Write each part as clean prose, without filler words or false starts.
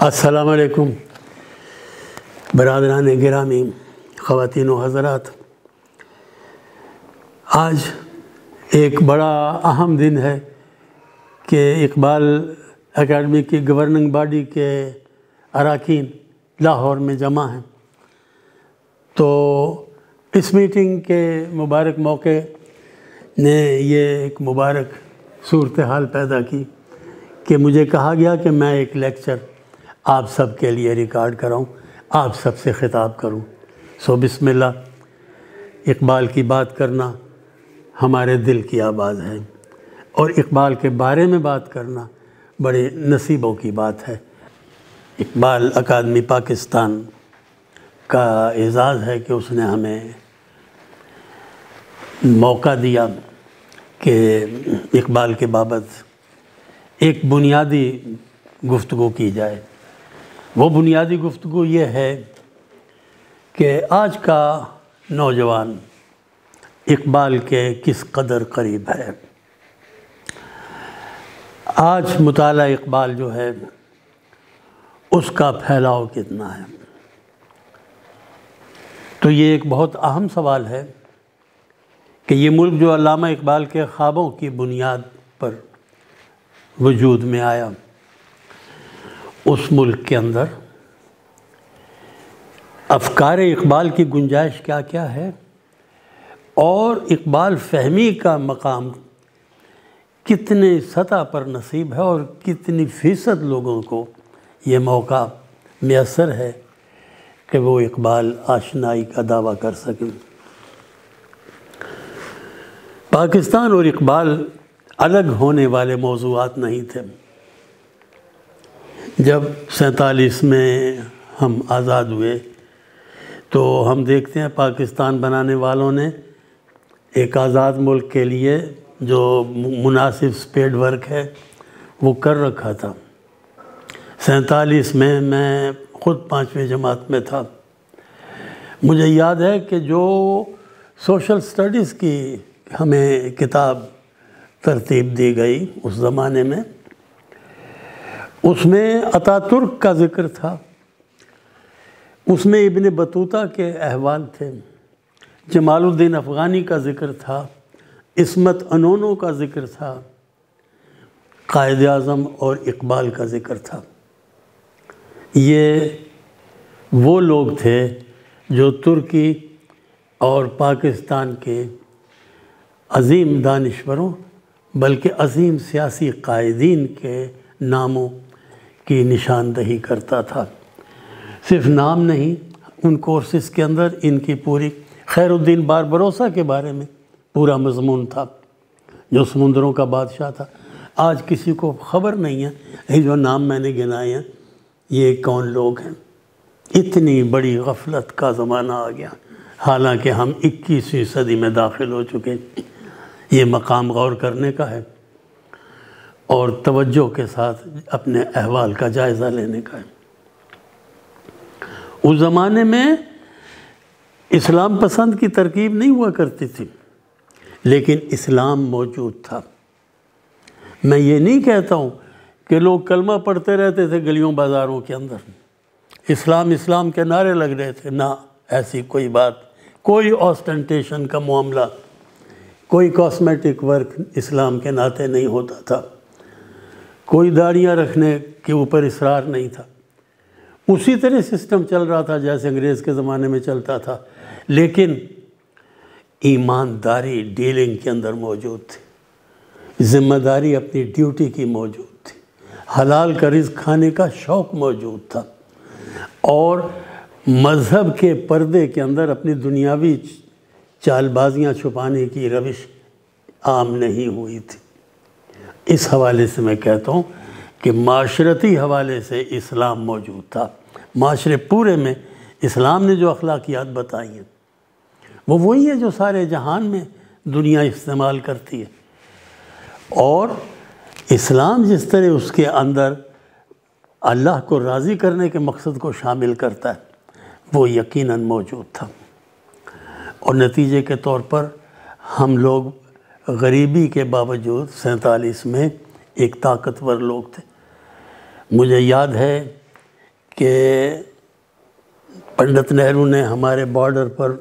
السلام علیکم برادران گرامی، خواتین و حضرات، آج ایک بڑا اہم دن ہے کہ اقبال اکیڈمی کی گورننگ باڈی کے اراکین لاہور میں جمع ہیں۔ تو اس میٹنگ کے مبارک موقع نے یہ ایک مبارک صورتحال پیدا کی کہ مجھے کہا گیا کہ میں ایک لیکچر آپ سب کے لیے ریکارڈ کراؤں، آپ سب سے خطاب کروں۔ بسم اللہ، اقبال کی بات کرنا ہمارے دل کی آواز ہے، اور اقبال کے بارے میں بات کرنا بڑے نصیبوں کی بات ہے۔ اقبال اکیڈمی پاکستان کا اعزاز ہے کہ اس نے ہمیں موقع دیا کہ اقبال کے بابت ایک بنیادی گفتگو کی جائے۔ وہ بنیادی گفتگو یہ ہے کہ آج کا نوجوان اقبال کے کس قدر قریب ہے، آج مطالعہ اقبال جو ہے اس کا پھیلاؤ کتنا ہے۔ تو یہ ایک بہت اہم سوال ہے کہ یہ ملک جو علامہ اقبال کے خوابوں کی بنیاد پر وجود میں آیا، اس ملک کے اندر افکار اقبال کی گنجائش کیا کیا ہے، اور اقبال فہمی کا مقام کتنے سطح پر نصیب ہے، اور کتنی فیصد لوگوں کو یہ موقع میسر ہے کہ وہ اقبال آشنائی کا دعویٰ کر سکیں۔ پاکستان اور اقبال الگ ہونے والے موضوعات نہیں تھے۔ جب 47 میں ہم آزاد ہوئے تو ہم دیکھتے ہیں پاکستان بنانے والوں نے ایک آزاد ملک کے لیے جو مناسب سپیڈ ورک ہے وہ کر رکھا تھا۔ 47 میں خود 5ویں جماعت میں تھا۔ مجھے یاد ہے کہ جو سوشل سٹڈیز کی ہمیں کتاب ترتیب دی گئی اس زمانے میں، اس میں اتا ترک کا ذکر تھا، اس میں ابن بطوطہ کے احوال تھے، جمال الدین افغانی کا ذکر تھا، عصمت انونو کا ذکر تھا، قائد اعظم اور اقبال کا ذکر تھا۔ یہ وہ لوگ تھے جو ترکی اور پاکستان کے عظیم دانشوروں بلکہ عظیم سیاسی قائدین کے ناموں کی نشاندہی کرتا تھا۔ صرف نام نہیں، ان کورسز کے اندر ان کی پوری خیر الدین باربروسا کے بارے میں پورا مضمون تھا، جو سمندروں کا بادشاہ تھا۔ آج کسی کو خبر نہیں ہے یہ جو نام میں نے گنائے ہیں یہ کون لوگ ہیں۔ اتنی بڑی غفلت کا زمانہ آ گیا، حالانکہ ہم 21ویں صدی میں داخل ہو چکے۔ یہ مقام غور کرنے کا ہے اور توجہ کے ساتھ اپنے احوال کا جائزہ لینے کا ہے۔ اس زمانے میں اسلام پسند کی ترکیب نہیں ہوا کرتی تھی، لیکن اسلام موجود تھا۔ میں یہ نہیں کہتا ہوں کہ لوگ کلمہ پڑھتے رہتے تھے گلیوں بازاروں کے اندر، اسلام اسلام کے نعرے لگ رہے تھے، نہ، ایسی کوئی بات، کوئی آسٹنٹیشن کا معاملہ، کوئی کاسمیٹک ورک اسلام کے ناطے نہیں ہوتا تھا، کوئی داڑیاں رکھنے کے اوپر اصرار نہیں تھا۔ اسی طرح سسٹم چل رہا تھا جیسے انگریز کے زمانے میں چلتا تھا، لیکن ایمانداری ڈیلنگ کے اندر موجود تھی، ذمہ داری اپنی ڈیوٹی کی موجود تھی، حلال کا رزق کھانے کا شوق موجود تھا، اور مذہب کے پردے کے اندر اپنی دنیاوی چال بازیاں چھپانے کی روش عام نہیں ہوئی تھی۔ اس حوالے سے میں کہتا ہوں کہ معاشرتی حوالے سے اسلام موجود تھا۔ معاشرے پورے میں اسلام نے جو اخلاقیات بتائی ہیں وہ وہی ہے جو سارے جہان میں دنیا استعمال کرتی ہے، اور اسلام جس طرح اس کے اندر اللہ کو راضی کرنے کے مقصد کو شامل کرتا ہے وہ یقیناً موجود تھا۔ اور نتیجے کے طور پر ہم لوگ غریبی کے باوجود 47 میں ایک طاقتور لوگ تھے۔ مجھے یاد ہے کہ پنڈت نہرو نے ہمارے بارڈر پر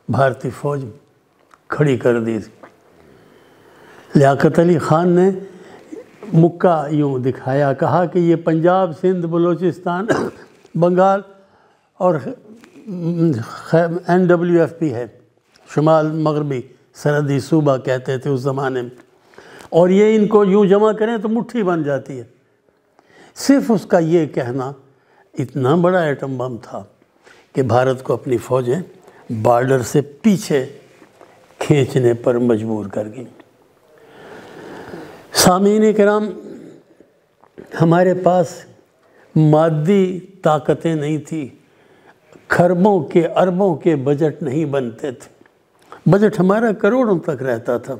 بھارتی فوج کھڑی کر دی تھی۔ لیاقت علی خان نے مکہ یوں دکھایا، کہا کہ یہ پنجاب، سندھ، بلوچستان، بنگال اور NWFP ہے، شمال مغربی سرحدی صوبہ کہتے تھے اس زمانے میں، اور یہ ان کو یوں جمع کریں تو مٹھی بن جاتی ہے۔ صرف اس کا یہ کہنا اتنا بڑا ایٹم بم تھا کہ بھارت کو اپنی فوجیں بارڈر سے پیچھے کھینچنے پر مجبور کر گئیں۔ سامعین کرام، ہمارے پاس مادی طاقتیں نہیں تھی، کھربوں کے اربوں کے بجٹ نہیں بنتے تھے، بجٹ ہمارا کروڑوں تک رہتا تھا،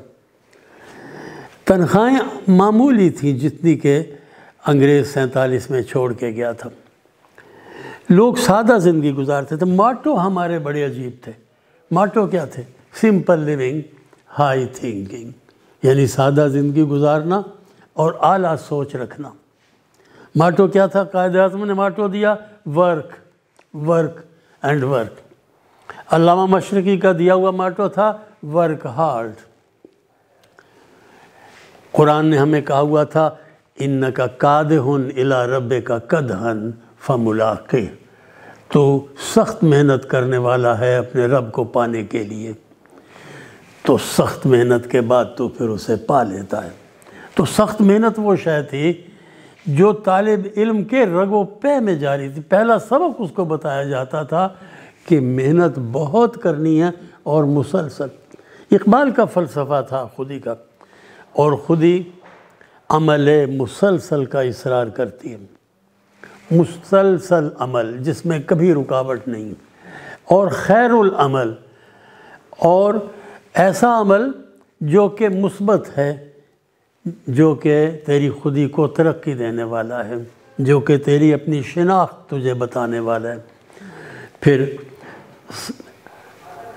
تنخواہیں معمولی تھیں جتنی کہ انگریز 47 میں چھوڑ کے گیا تھا، لوگ سادہ زندگی گزارتے تھے۔ ماٹو ہمارے بڑے عجیب تھے۔ ماٹو کیا تھے؟ سمپل لیونگ، ہائی تھنکنگ، یعنی سادہ زندگی گزارنا اور اعلیٰ سوچ رکھنا۔ ماٹو کیا تھا؟ قائد اعظم نے ماٹو دیا، ورک ورک اینڈ ورک۔ علامہ مشرقی کا دیا ہوا ماٹو تھا، ورک ہارڈ۔ قرآن نے ہمیں کہا ہوا تھا، اِنَّكَ قَادِحٌ إِلَىٰ رَبِّكَ قَدْحًا فَمُلَاقِهْ، تو سخت محنت کرنے والا ہے اپنے رب کو پانے کے لیے، تو سخت محنت کے بعد تو پھر اسے پا لیتا ہے۔ تو سخت محنت وہ شے تھی جو طالب علم کے رگ و پے میں جاری تھی۔ پہلا سبق اس کو بتایا جاتا تھا کہ محنت بہت کرنی ہے اور مسلسل۔ اقبال کا فلسفہ تھا خودی کا، اور خودی عمل مسلسل کا اصرار کرتی ہے، مسلسل عمل جس میں کبھی رکاوٹ نہیں، اور خیر العمل، اور ایسا عمل جو کہ مثبت ہے، جو کہ تیری خودی کو ترقی دینے والا ہے، جو کہ تیری اپنی شناخت تجھے بتانے والا ہے۔ پھر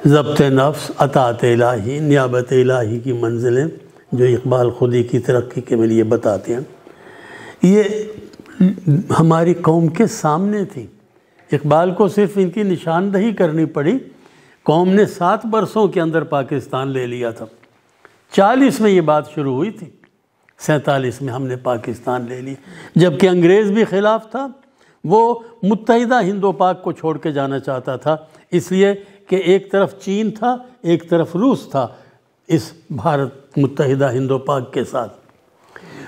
ضبط نفس، اطاعت الہی، نیابت الہی کی منزلیں جو اقبال خودی کی ترقی کے لیے بتاتے ہیں، یہ ہماری قوم کے سامنے تھی۔ اقبال کو صرف ان کی نشاندہی کرنی پڑی۔ قوم نے 7 برسوں کے اندر پاکستان لے لیا تھا۔ 40 میں یہ بات شروع ہوئی تھی، 47 میں ہم نے پاکستان لے لی، جبکہ انگریز بھی خلاف تھا۔ وہ متحدہ ہند و پاک کو چھوڑ کے جانا چاہتا تھا، اس لیے کہ ایک طرف چین تھا، ایک طرف روس تھا اس بھارت متحدہ ہند و پاک کے ساتھ۔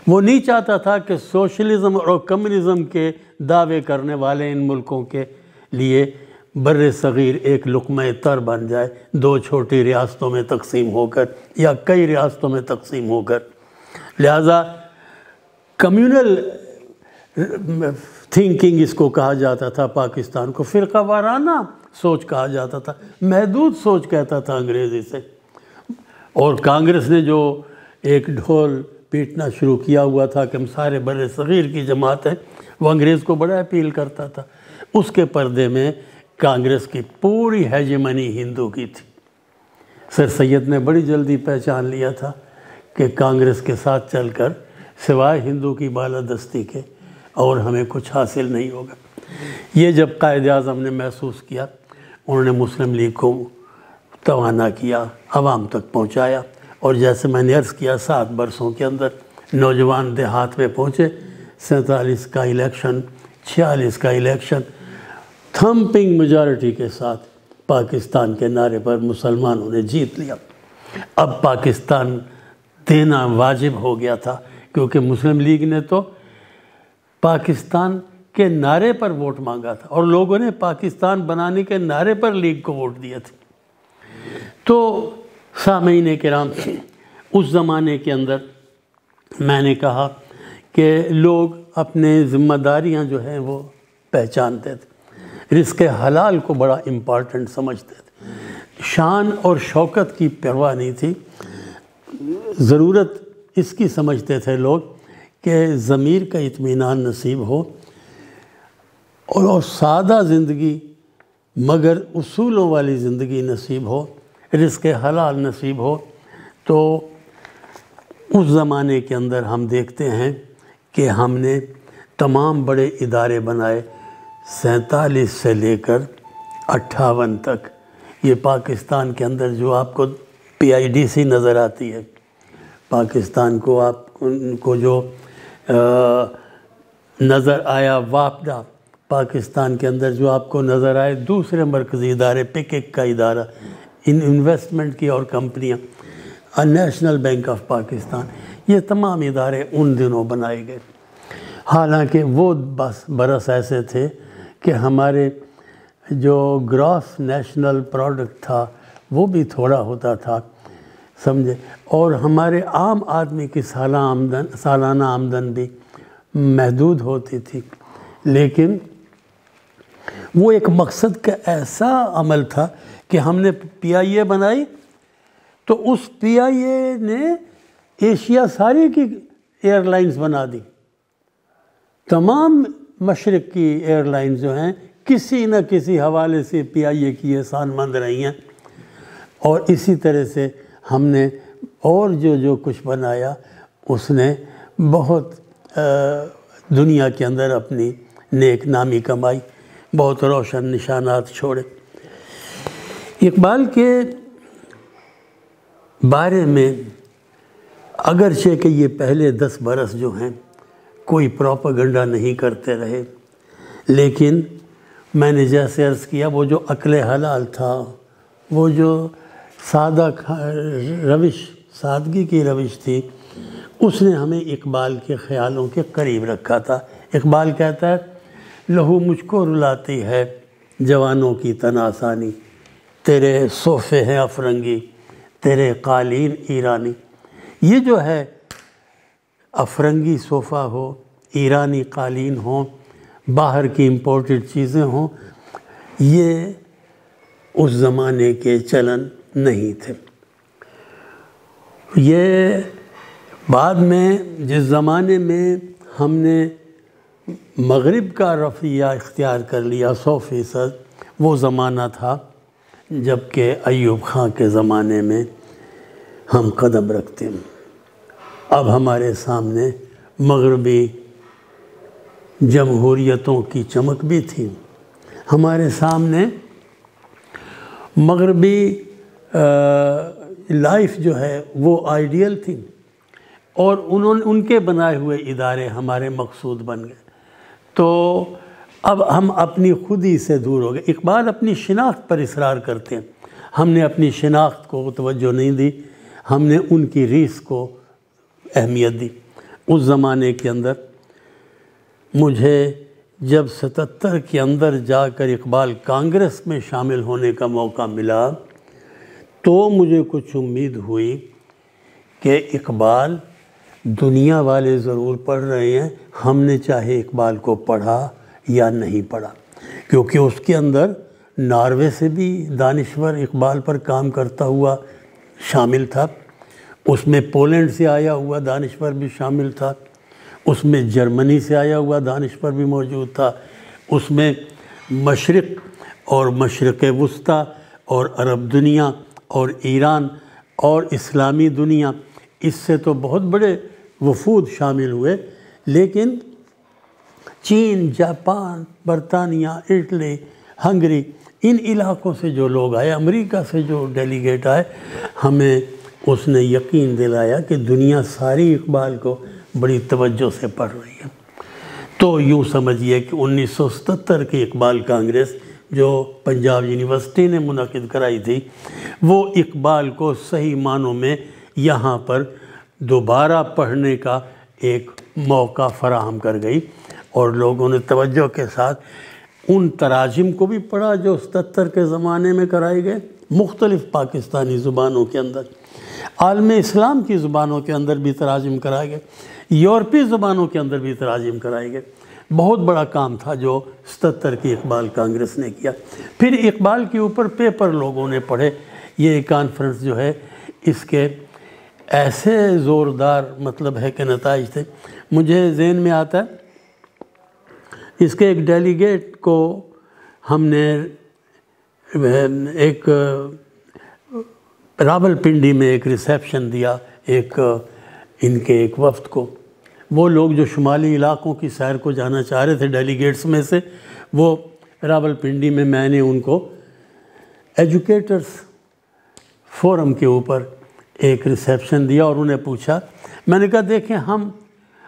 وہ نہیں چاہتا تھا کہ سوشلزم اور کمیونزم کے دعوے کرنے والے ان ملکوں کے لیے بر صغیر ایک لقمہ تر بن جائے، 2 چھوٹی ریاستوں میں تقسیم ہو کر یا کئی ریاستوں میں تقسیم ہو کر۔ لہٰذا کمیونل تھنکنگ اس کو کہا جاتا تھا، پاکستان کو فرقہ وارانہ سوچ کہا جاتا تھا، محدود سوچ کہتا تھا انگریز اسے۔ اور کانگریس نے جو ایک ڈھول پیٹنا شروع کیا ہوا تھا کہ ہم سارے بر صغیر کی جماعت ہیں، وہ انگریز کو بڑا اپیل کرتا تھا۔ اس کے پردے میں کانگریس کی پوری ہیجمنی ہندو کی تھی۔ سر سید نے بڑی جلدی پہچان لیا تھا کہ کانگریس کے ساتھ چل کر سوائے ہندو کی بالادستی کے اور ہمیں کچھ حاصل نہیں ہوگا۔ یہ جب قائد اعظم نے محسوس کیا، انہوں نے مسلم لیگ کو توانا کیا، عوام تک پہنچایا، اور جیسے میں نے عرض کیا 7 برسوں کے اندر نوجوان دیہات میں پہنچے۔ 47 کا الیکشن، 46 کا الیکشن، تھمپنگ میجارٹی کے ساتھ پاکستان کے نعرے پر مسلمانوں نے جیت لیا۔ اب پاکستان دینا واجب ہو گیا تھا، کیونکہ مسلم لیگ نے تو پاکستان کے نعرے پر ووٹ مانگا تھا، اور لوگوں نے پاکستان بنانے کے نعرے پر لیگ کو ووٹ دیا تھا۔ تو سامعین کرام، اس زمانے کے اندر میں نے کہا کہ لوگ اپنے ذمہ داریاں جو ہیں وہ پہچانتے تھے، رزق حلال کو بڑا امپارٹنٹ سمجھتے تھے، شان اور شوکت کی پرواہ نہیں تھی۔ ضرورت اس کی سمجھتے تھے لوگ کہ ضمیر کا اطمینان نصیب ہو اور سادہ زندگی مگر اصولوں والی زندگی نصیب ہو، رزق حلال نصیب ہو۔ تو اس زمانے کے اندر ہم دیکھتے ہیں کہ ہم نے تمام بڑے ادارے بنائے، 47 سے لے کر 58 تک یہ پاکستان کے اندر جو آپ کو PIDC نظر آتی ہے، پاکستان کو آپ کو جو نظر آیا وافدہ، پاکستان کے اندر جو آپ کو نظر آئے دوسرے مرکزی ادارے، PICIC کا ادارہ، انویسٹمنٹ کی اور کمپنیاں، نیشنل بینک آف پاکستان، یہ تمام ادارے ان دنوں بنائے گئے۔ حالانکہ وہ برس ایسے تھے کہ ہمارے جو گراس نیشنل پروڈکٹ تھا وہ بھی تھوڑا ہوتا تھا، سمجھے، اور ہمارے عام آدمی کی سالانہ آمدن بھی محدود ہوتی تھی، لیکن وہ ایک مقصد کا ایسا عمل تھا کہ ہم نے PIA بنائی تو اس PIA نے ایشیا ساری کی ایئر لائنز بنا دی۔ تمام مشرق کی ایئر لائنز جو ہیں کسی نہ کسی حوالے سے PIA کی احسان مند رہی ہیں، اور اسی طرح سے ہم نے اور جو کچھ بنایا اس نے بہت دنیا کے اندر اپنی نیک نامی کمائی، بہت روشن نشانات چھوڑے۔ اقبال کے بارے میں اگرچہ کہ یہ پہلے 10 برس جو ہیں کوئی پروپیگنڈا نہیں کرتے رہے، لیکن میں نے جیسے عرض کیا وہ جو عقل حلال تھا، وہ جو سادگی کی روش تھی، اس نے ہمیں اقبال کے خیالوں کے قریب رکھا تھا۔ اقبال کہتا ہے لہو مجھ کو رلاتی ہے جوانوں کی تناسانی، تیرے صوفے ہیں افرنگی تیرے قالین ایرانی۔ یہ جو ہے افرنگی صوفہ ہو، ایرانی قالین ہوں، باہر کی امپورٹڈ چیزیں ہوں، یہ اس زمانے کے چلن نہیں تھے۔ یہ بعد میں جس زمانے میں ہم نے مغرب کا رفیہ اختیار کر لیا 100%، وہ زمانہ تھا جب کہ ایوب خان کے زمانے میں ہم قدم رکھتے ہیں۔ اب ہمارے سامنے مغربی جمہوریتوں کی چمک بھی تھی، ہمارے سامنے مغربی لائف جو ہے وہ آئیڈیل تھی، اور ان کے بنائے ہوئے ادارے ہمارے مقصود بن گئے۔ تو اب ہم اپنی خودی سے دور ہو گئے۔ اقبال اپنی شناخت پر اصرار کرتے ہیں، ہم نے اپنی شناخت کو توجہ نہیں دی، ہم نے ان کی ریس کو اہمیت دی۔ اس زمانے کے اندر مجھے جب 77 کے اندر جا کر اقبال کانگریس میں شامل ہونے کا موقع ملا تو مجھے کچھ امید ہوئی کہ اقبال دنیا والے ضرور پڑھ رہے ہیں، ہم نے چاہے اقبال کو پڑھا یا نہیں پڑھا، کیونکہ اس کے اندر ناروے سے بھی دانشور اقبال پر کام کرتا ہوا شامل تھا، اس میں پولینڈ سے آیا ہوا دانشور بھی شامل تھا، اس میں جرمنی سے آیا ہوا دانشور بھی موجود تھا، اس میں مشرق اور مشرق وسطیٰ اور عرب دنیا اور ایران اور اسلامی دنیا، اس سے تو بہت بڑے وفود شامل ہوئے، لیکن چین، جاپان، برطانیہ، اٹلی، ہنگری، ان علاقوں سے جو لوگ آئے، امریکہ سے جو ڈیلیگیٹ آئے، ہمیں اس نے یقین دلایا کہ دنیا ساری اقبال کو بڑی توجہ سے پڑھ رہی ہے۔ تو یوں سمجھیے کہ 1977 کی اقبال کانگریس جو پنجاب یونیورسٹی نے منعقد کرائی تھی، وہ اقبال کو صحیح معنوں میں یہاں پر دوبارہ پڑھنے کا ایک موقع فراہم کر گئی، اور لوگوں نے توجہ کے ساتھ ان تراجم کو بھی پڑھا جو 77 کے زمانے میں کرائے گئے مختلف پاکستانی زبانوں کے اندر، عالم اسلام کی زبانوں کے اندر بھی تراجم کرائے گئے، یورپی زبانوں کے اندر بھی تراجم کرائے گئے۔ بہت بڑا کام تھا جو 77 کی اقبال کانگریس نے کیا۔ پھر اقبال کے اوپر پیپر لوگوں نے پڑھے۔ یہ کانفرنس جو ہے اس کے ایسے زوردار مطلب ہے کہ نتائج تھے، مجھے ذہن میں آتا ہے اس کے ایک ڈیلیگیٹ کو ہم نے ایک راول پنڈی میں ایک ریسیپشن دیا ان کے ایک وفد کو، وہ لوگ جو شمالی علاقوں کی سیر کو جانا چاہ رہے تھے ڈیلیگیٹس میں سے، وہ راولپنڈی میں نے ان کو ایجوکیٹرز فورم کے اوپر ایک ریسیپشن دیا اور انہیں پوچھا، میں نے کہا دیکھیں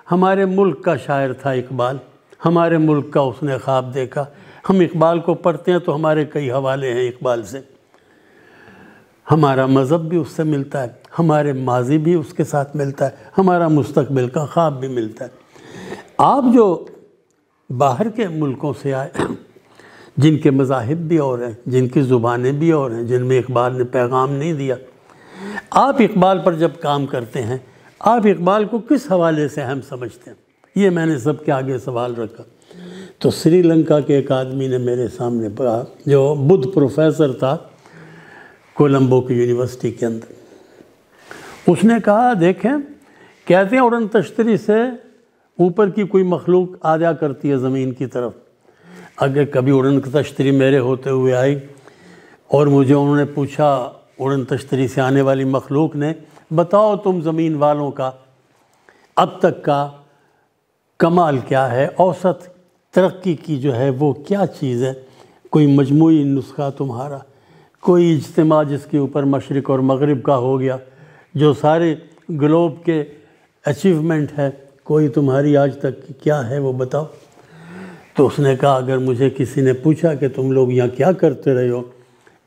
ہمارے ملک کا شاعر تھا اقبال، ہمارے ملک کا اس نے خواب دیکھا، ہم اقبال کو پڑھتے ہیں تو ہمارے کئی حوالے ہیں اقبال سے، ہمارا مذہب بھی اس سے ملتا ہے، ہمارے ماضی بھی اس کے ساتھ ملتا ہے، ہمارا مستقبل کا خواب بھی ملتا ہے۔ آپ جو باہر کے ملکوں سے آئے، جن کے مذاہب بھی اور ہیں، جن کی زبانیں بھی اور ہیں، جن میں اقبال نے پیغام نہیں دیا، آپ اقبال پر جب کام کرتے ہیں، آپ اقبال کو کس حوالے سے اہم سمجھتے ہیں؟ یہ میں نے سب کے آگے سوال رکھا تو سری لنکا کے ایک آدمی نے میرے سامنے پڑھا، جو بدھ پروفیسر تھا کولمبو کی یونیورسٹی کے اندر۔ اس نے کہا دیکھیں، کہتے ہیں اڑن تشتری سے اوپر کی کوئی مخلوق آ جا کرتی ہے زمین کی طرف۔ اگر کبھی اڑن تشتری میرے ہوتے ہوئے آئی اور مجھے انہوں نے پوچھا اڑن تشتری سے آنے والی مخلوق نے، بتاؤ تم زمین والوں کا اب تک کا کمال کیا ہے، اوسط ترقی کی جو ہے وہ کیا چیز ہے، کوئی مجموعی نسخہ تمہارا، کوئی اجتماع جس کے اوپر مشرق اور مغرب کا ہو گیا، جو سارے گلوب کے اچیومنٹ ہے، کوئی تمہاری آج تک کی کیا ہے وہ بتاؤ۔ تو اس نے کہا اگر مجھے کسی نے پوچھا کہ تم لوگ یہاں کیا کرتے رہے ہو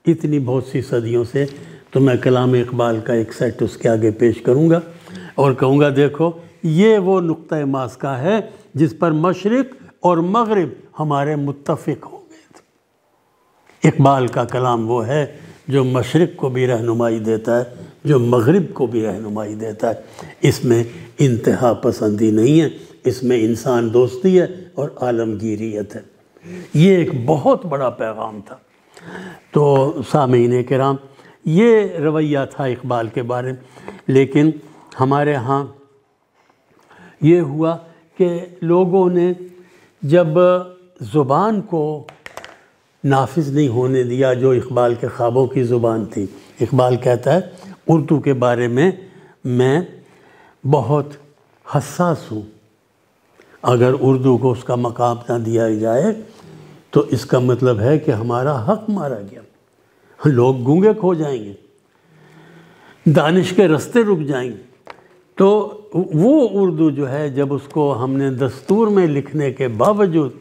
اتنی بہت سی صدیوں سے، تو میں کلام اقبال کا ایک سیٹ اس کے آگے پیش کروں گا اور کہوں گا دیکھو یہ وہ نقطۂ ماسکہ ہے جس پر مشرق اور مغرب ہمارے متفق ہو گئے تھے۔ اقبال کا کلام وہ ہے جو مشرق کو بھی رہنمائی دیتا ہے، جو مغرب کو بھی رہنمائی دیتا ہے۔ اس میں انتہا پسندی نہیں ہے، اس میں انسان دوستی ہے اور عالمگیریت ہے۔ یہ ایک بہت بڑا پیغام تھا۔ تو سامعین کرام، یہ رویہ تھا اقبال کے بارے میں۔ لیکن ہمارے ہاں یہ ہوا کہ لوگوں نے جب زبان کو نافذ نہیں ہونے دیا جو اقبال کے خوابوں کی زبان تھی۔ اقبال کہتا ہے اردو کے بارے میں بہت حساس ہوں، اگر اردو کو اس کا مقام نہ دیا جائے تو اس کا مطلب ہے کہ ہمارا حق مارا گیا، لوگ گونگے کھو جائیں گے، دانش کے رستے رک جائیں گے۔ تو وہ اردو جو ہے جب اس کو ہم نے دستور میں لکھنے کے باوجود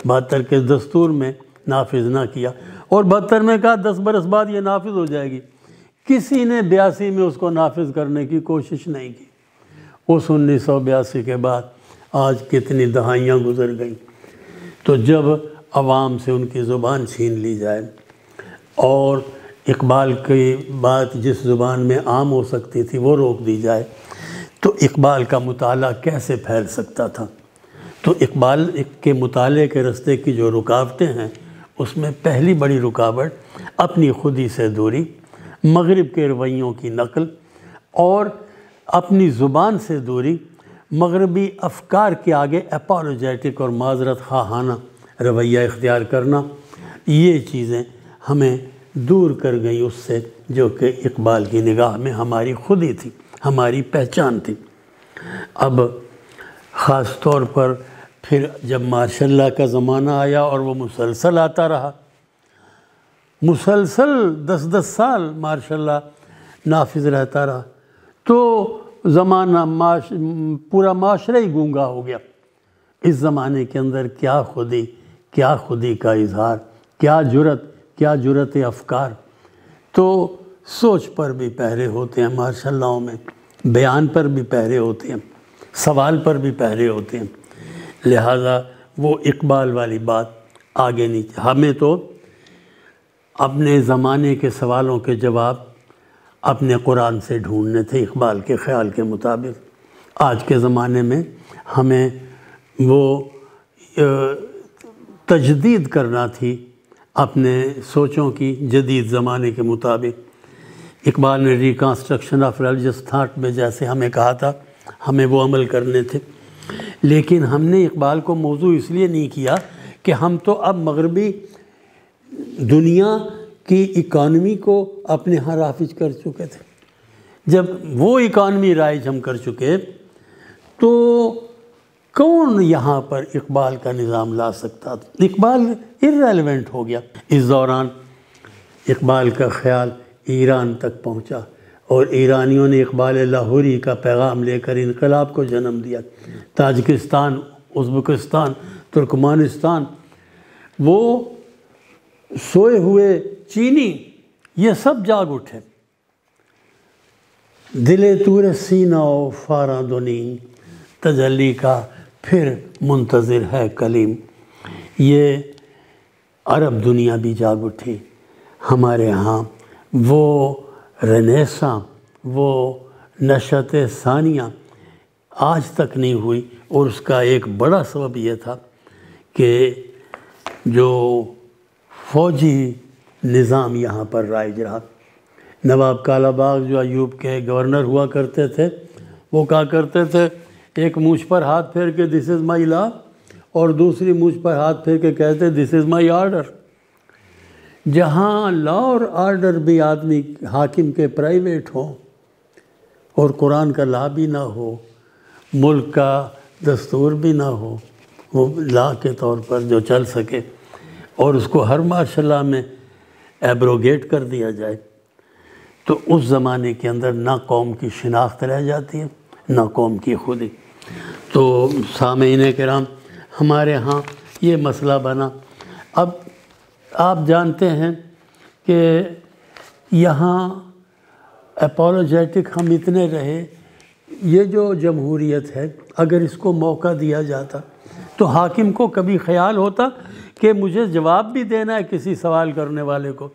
72 کے دستور میں نافذ نہ کیا، اور 72 میں کہا 10 برس بعد یہ نافذ ہو جائے گی، کسی نے 82 میں اس کو نافذ کرنے کی کوشش نہیں کی۔ اس 1982 کے بعد آج کتنی دہائیاں گزر گئیں۔ تو جب عوام سے ان کی زبان چھین لی جائے اور اقبال کی بات جس زبان میں عام ہو سکتی تھی وہ روک دی جائے تو اقبال کا مطالعہ کیسے پھیل سکتا تھا؟ تو اقبال کے مطالعے کے رستے کی جو رکاوٹیں ہیں اس میں پہلی بڑی رکاوٹ اپنی خودی سے دوری، مغرب کے رویوں کی نقل اور اپنی زبان سے دوری، مغربی افکار کے آگے اپالوجیٹک اور معذرت خواہانہ رویہ اختیار کرنا، یہ چیزیں ہمیں دور کر گئیں اس سے جو کہ اقبال کی نگاہ میں ہماری خودی تھی، ہماری پہچان تھی۔ اب خاص طور پر پھر جب ماشاء اللہ کا زمانہ آیا اور وہ مسلسل آتا رہا، مسلسل 10 سال ماشاء اللہ نافذ رہتا رہا، تو زمانہ پورا معاشرہ ہی گونگا ہو گیا۔ اس زمانے کے اندر کیا خودی کا اظہار، کیا جرأت افکار۔ تو سوچ پر بھی پہرے ہوتے ہیں ماشاء اللہ میں، بیان پر بھی پہرے ہوتے ہیں، سوال پر بھی پہرے ہوتے ہیں، لہٰذا وہ اقبال والی بات آگے نہیں۔ ہمیں تو اپنے زمانے کے سوالوں کے جواب اپنے قرآن سے ڈھونڈنے تھے اقبال کے خیال کے مطابق۔ آج کے زمانے میں ہمیں وہ تجدید کرنا تھی اپنے سوچوں کی جدید زمانے کے مطابق۔ اقبال نے ریکنسٹرکشن آف ریلیجس تھاٹ میں جیسے ہمیں کہا تھا ہمیں وہ عمل کرنے تھے، لیکن ہم نے اقبال کو موضوع اس لیے نہیں کیا کہ ہم تو اب مغربی دنیا کی اکانومی کو اپنے ہاں رائج کر چکے تھے۔ جب وہ اکانومی رائج ہم کر چکے تو کون یہاں پر اقبال کا نظام لا سکتا تھا؟ اقبال irrelevant ہو گیا۔ اس دوران اقبال کا خیال ایران تک پہنچا اور ایرانیوں نے اقبال لاہوری کا پیغام لے کر انقلاب کو جنم دیا۔ تاجکستان، ازبکستان، ترکمانستان، وہ سوئے ہوئے چینی، یہ سب جاگ اٹھے۔ دل تور سینہ و فاراں دونین، تجلی کا پھر منتظر ہے کلیم۔ یہ عرب دنیا بھی جاگ اٹھی۔ ہمارے ہاں وہ رنیساں، وہ نشأت ثانیہ آج تک نہیں ہوئی، اور اس کا ایک بڑا سبب یہ تھا کہ جو فوجی نظام یہاں پر رائج رہا۔ نواب کالا باغ جو ایوب کے گورنر ہوا کرتے تھے، وہ کہا کرتے تھے ایک مونچھ پر ہاتھ پھیر کے دس از مائی لا، اور دوسری مونچھ پر ہاتھ پھیر کے کہتے دس از مائی آرڈر۔ جہاں لا اور آرڈر بھی آدمی حاکم کے پرائیویٹ ہوں اور قرآن کا لا بھی نہ ہو، ملک کا دستور بھی نہ ہو، وہ لا کے طور پر جو چل سکے، اور اس کو ہر معاشرہ میں ایبروگیٹ کر دیا جائے، تو اس زمانے کے اندر نہ قوم کی شناخت رہ جاتی ہے، نہ قوم کی خودی۔ تو سامعین کرام، ہمارے ہاں یہ مسئلہ بنا۔ اب آپ جانتے ہیں کہ یہاں اپولوجیٹک ہم اتنے رہے، یہ جو جمہوریت ہے اگر اس کو موقع دیا جاتا تو حاکم کو کبھی خیال ہوتا کہ مجھے جواب بھی دینا ہے کسی سوال کرنے والے کو،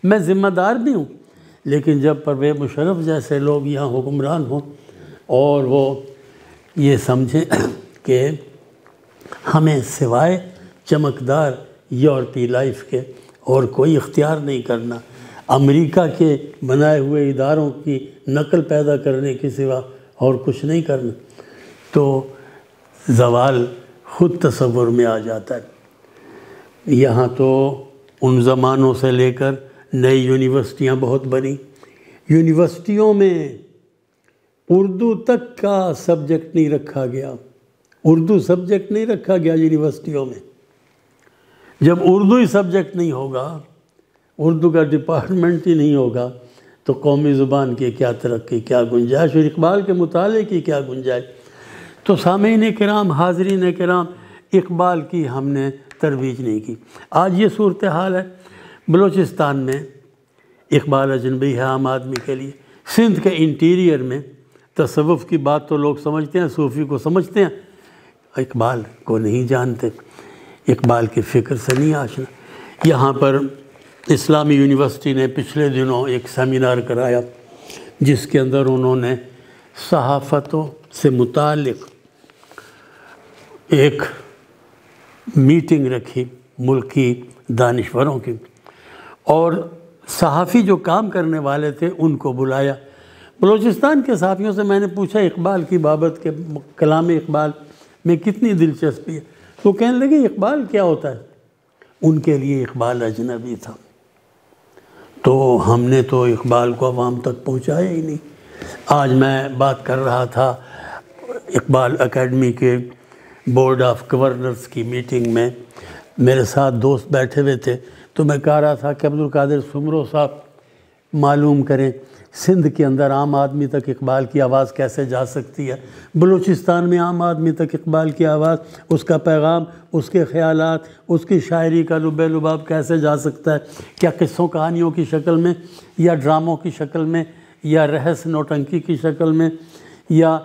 میں ذمہ دار بھی ہوں۔ لیکن جب پرویز مشرف جیسے لوگ یہاں حکمران ہوں اور وہ یہ سمجھیں کہ ہمیں سوائے چمکدار یورپی لائف کے اور کوئی اختیار نہیں کرنا، امریکہ کے بنائے ہوئے اداروں کی نقل پیدا کرنے کے سوا اور کچھ نہیں کرنا، تو زوال خود تصور میں آ جاتا ہے۔ یہاں تو ان زمانوں سے لے کر نئی یونیورسٹیاں بہت بنی، یونیورسٹیوں میں اردو تک کا سبجیکٹ نہیں رکھا گیا، اردو سبجیکٹ نہیں رکھا گیا یونیورسٹیوں میں۔ جب اردو ہی سبجیکٹ نہیں ہوگا، اردو کا ڈپارٹمنٹ ہی نہیں ہوگا، تو قومی زبان کی کیا ترقی، کیا گنجائش، اور اقبال کے مطالعے کی کیا گنجائش۔ تو سامعین کرام، حاضرین کرام، اقبال کی ہم نے ترویج نہیں کی۔ آج یہ صورتحال ہے، بلوچستان میں اقبال اجنبی ہے عام آدمی کے لیے، سندھ کے انٹیریئر میں تصوف کی بات تو لوگ سمجھتے ہیں، صوفی کو سمجھتے ہیں، اقبال کو نہیں جانتے، اقبال کی فکر سے نہیں آشنا۔ یہاں پر اسلامی یونیورسٹی نے پچھلے دنوں ایک سیمینار کرایا جس کے اندر انہوں نے صحافتوں سے متعلق ایک میٹنگ رکھی ملکی دانشوروں کی، اور صحافی جو کام کرنے والے تھے ان کو بلایا۔ بلوچستان کے صحافیوں سے میں نے پوچھا اقبال کی بابت کہ کلام اقبال میں کتنی دلچسپی ہے، تو کہنے لگے اقبال کیا ہوتا ہے؟ ان کے لیے اقبال اجنبی تھا۔ تو ہم نے تو اقبال کو عوام تک پہنچایا ہی نہیں۔ آج میں بات کر رہا تھا اقبال اکیڈمی کے بورڈ آف گورنرز کی میٹنگ میں، میرے ساتھ دوست بیٹھے ہوئے تھے، تو میں کہہ رہا تھا کہ عبدالقادر سمرو صاحب معلوم کریں سندھ کے اندر عام آدمی تک اقبال کی آواز کیسے جا سکتی ہے، بلوچستان میں عام آدمی تک اقبال کی آواز، اس کا پیغام، اس کے خیالات، اس کی شاعری کا لب لباب کیسے جا سکتا ہے؟ کیا قصوں کہانیوں کی شکل میں، یا ڈراموں کی شکل میں، یا رہس نوٹنکی کی شکل میں، یا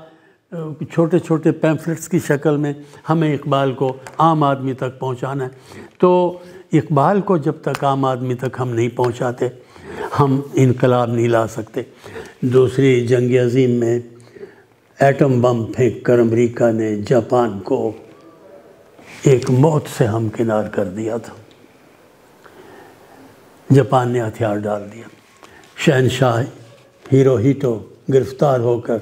چھوٹے چھوٹے پیمفلٹس کی شکل میں ہمیں اقبال کو عام آدمی تک پہنچانا ہے؟ تو اقبال کو جب تک عام آدمی تک ہم نہیں پہنچاتے ہم انقلاب نہیں لا سکتے۔ دوسری جنگ عظیم میں ایٹم بم پھینک کر امریکہ نے جاپان کو ایک موت سے ہمکنار کر دیا تھا، جاپان نے ہتھیار ڈال دیا۔ شہنشاہ ہیروہیٹو گرفتار ہو کر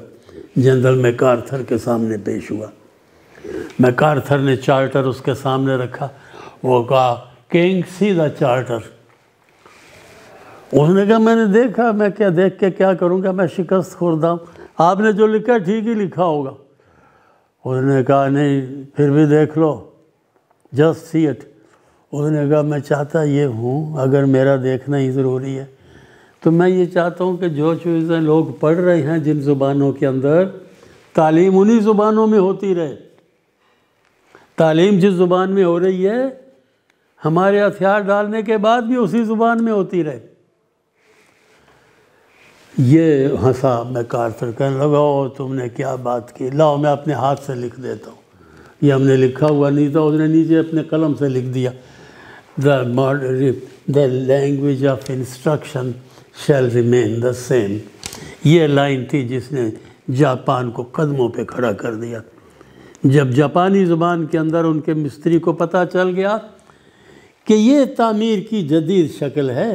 جنرل میکارتھر کے سامنے پیش ہوا۔ میکارتھر نے چارٹر اس کے سامنے رکھا، وہ کہا کنگ سی دا چارٹر۔ اس نے کہا میں نے دیکھا، میں کیا دیکھ کے کیا کروں گا، میں شکست خوردہ ہوں، آپ نے جو لکھا ٹھیک ہی لکھا ہوگا۔ اس نے کہا نہیں پھر بھی دیکھ لو، جسٹ سی اٹ۔ اس نے کہا میں چاہتا یہ ہوں، اگر میرا دیکھنا ہی ضروری ہے تو میں یہ چاہتا ہوں کہ جو چیزیں لوگ پڑھ رہے ہیں جن زبانوں کے اندر، تعلیم انہی زبانوں میں ہوتی رہے۔ تعلیم جس زبان میں ہو رہی ہے ہمارے ہتھیار ڈالنے کے بعد بھی اسی زبان میں ہوتی رہے۔ یہ ہنسا میں کارتر، کہنے لگا او تم نے کیا بات کی، لاؤ میں اپنے ہاتھ سے لکھ دیتا ہوں۔ یہ ہم نے لکھا ہوا نہیں تھا، اس نے نیچے اپنے قلم سے لکھ دیا، the language of instruction shall remain the same۔ یہ لائن تھی جس نے جاپان کو قدموں پہ کھڑا کر دیا۔ جب جاپانی زبان کے اندر ان کے مستری کو پتہ چل گیا کہ یہ تعمیر کی جدید شکل ہے،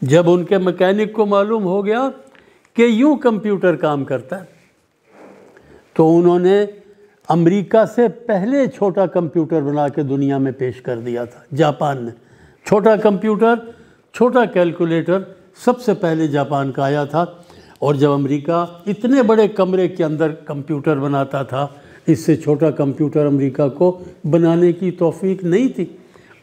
جب ان کے مکینک کو معلوم ہو گیا کہ یوں کمپیوٹر کام کرتا ہے، تو انہوں نے امریکہ سے پہلے چھوٹا کمپیوٹر بنا کے دنیا میں پیش کر دیا تھا۔ جاپان نے چھوٹا کمپیوٹر، چھوٹا کیلکولیٹر سب سے پہلے جاپان کا آیا تھا۔ اور جب امریکہ اتنے بڑے کمرے کے اندر کمپیوٹر بناتا تھا، اس سے چھوٹا کمپیوٹر امریکہ کو بنانے کی توفیق نہیں تھی،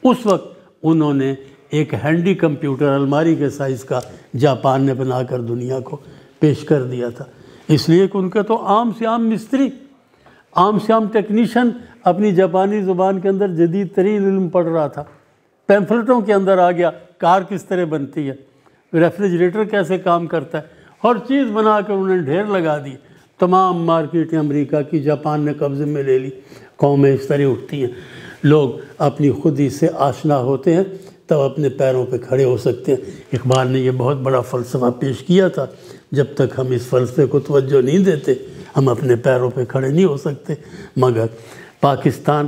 اس وقت انہوں نے ایک ہینڈی کمپیوٹر الماری کے سائز کا جاپان نے بنا کر دنیا کو پیش کر دیا تھا۔ اس لیے کہ ان کے تو عام سے عام مستری، عام سے عام ٹیکنیشین اپنی جاپانی زبان کے اندر جدید ترین علم پڑھ رہا تھا۔ پیمفلٹوں کے اندر آ گیا کار کس طرح بنتی ہے، ریفریجریٹر کیسے کام کرتا ہے، ہر چیز بنا کر انہوں نے ڈھیر لگا دی۔ تمام مارکیٹیں امریکہ کی جاپان نے قبضے میں لے لی۔ قومیں اس طرح اٹھتی ہیں، لوگ اپنی خودی سے آشنا ہوتے ہیں تب اپنے پیروں پہ کھڑے ہو سکتے ہیں۔ اقبال نے یہ بہت بڑا فلسفہ پیش کیا تھا، جب تک ہم اس فلسفے کو توجہ نہیں دیتے ہم اپنے پیروں پہ کھڑے نہیں ہو سکتے۔ مگر پاکستان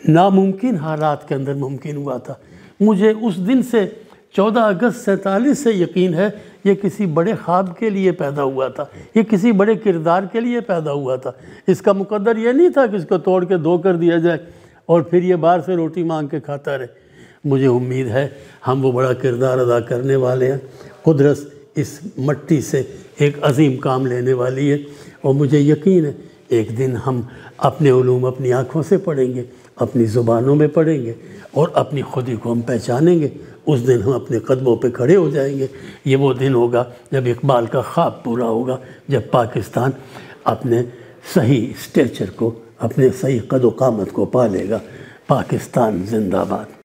ناممکن حالات کے اندر ممکن ہوا تھا۔ مجھے اس دن سے 14 اگست 47 سے یقین ہے یہ کسی بڑے خواب کے لیے پیدا ہوا تھا، یہ کسی بڑے کردار کے لیے پیدا ہوا تھا۔ اس کا مقدر یہ نہیں تھا کہ اس کو توڑ کے دو کر دیا جائے اور پھر یہ باہر سے روٹی مانگ کے کھاتا رہے۔ مجھے امید ہے ہم وہ بڑا کردار ادا کرنے والے ہیں۔ قدرت اس مٹی سے ایک عظیم کام لینے والی ہے، اور مجھے یقین ہے ایک دن ہم اپنے علوم اپنی آنکھوں سے پڑھیں گے، اپنی زبانوں میں پڑھیں گے اور اپنی خودی کو ہم پہچانیں گے۔ اس دن ہم اپنے قدموں پہ کھڑے ہو جائیں گے۔ یہ وہ دن ہوگا جب اقبال کا خواب پورا ہوگا، جب پاکستان اپنے صحیح اسٹیچر کو، اپنے صحیح قد و قامت کو پا لے گا۔ پاکستان زندہ باد۔